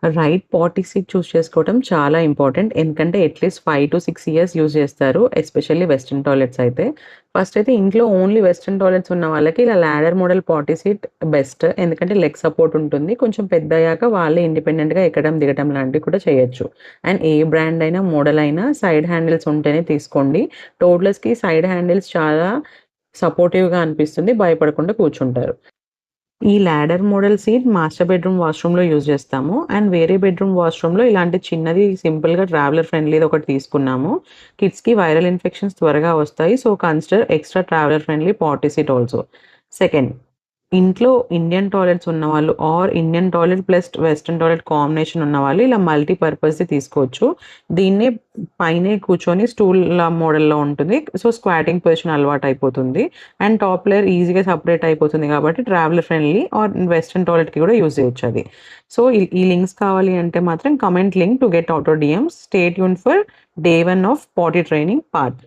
Right పాటీ seat చూస్ చేసుకోవడం చాలా important. ఎందుకంటే అట్‌లీస్ట్ 5-6 ఇయర్స్ యూజ్ చేస్తారు. ఎస్పెషల్లీ వెస్టర్న్ టాయిలెట్స్ అయితే. ఫస్ట్ అయితే ఇంట్లో ఓన్లీ వెస్టర్న్ టాయిలెట్స్ ఉన్న వాళ్ళకి ఇలా లాడర్ మోడల్ పాటీ సీట్ బెస్ట్. ఎందుకంటే లెగ్ సపోర్ట్ ఉంటుంది. కొంచెం పెద్దయ్యాక వాళ్ళే ఇండిపెండెంట్‌గా ఎక్కడం, దిగడం లాంటివి కూడా చేయొచ్చు. అండ్ ఏ బ్రాండ్ అయినా, మోడల్ అయినా సైడ్ హ్యాండిల్స్ ఉంటేనే తీసుకోండి. టోడ్లర్స్‌కి సైడ్ హ్యాండిల్స్ చాలా సపోర్టివ్‌గా అనిపిస్తుంది. భయపడకుండా కూర్చుంటారు. ఈ ladder model seat master bedroom వాష్‌రూమ్‌లో యూజ్ చేస్తాము. అండ్ వేరే బెడ్‌రూమ్ వాష్‌రూమ్‌లో ఇలాంటి చిన్నది సింపుల్‌గా ట్రావెలర్ ఫ్రెండ్లీది ఒకటి తీసుకున్నాము. కిడ్స్‌కి వైరల్ ఇన్ఫెక్షన్స్ త్వరగా వస్తాయి. So, consider extra traveller friendly potty seat also. Second, ఇంట్లో ఇండియన్ టాయిలెట్స్ ఉన్నవాళ్ళు or Indian toilet plus western toilet combination ఉన్నవాళ్ళు ఇలా మల్టీ పర్పస్‌ది తీసుకోవచ్చు. దీన్నే పైనే కూర్చొని స్టూల్‌లా మోడల్‌లో ఉంటుంది. సో, స్క్వాటింగ్ పొజిషన్ అలవాటయిపోతుంది. అండ్ టాప్ లేయర్ ఈజీగా సెపరేట్ అయిపోతుంది కాబట్టి ట్రావెలర్ ఫ్రెండ్లీ ఆర్ వెస్టర్న్ టాయిలెట్‌కి కూడా యూజ్ చేయొచ్చది. సో, ఈ లింక్స్ కావాలి అంటే మాత్రం comment link to get auto DMs. Stay tuned for day 1 of potty training part.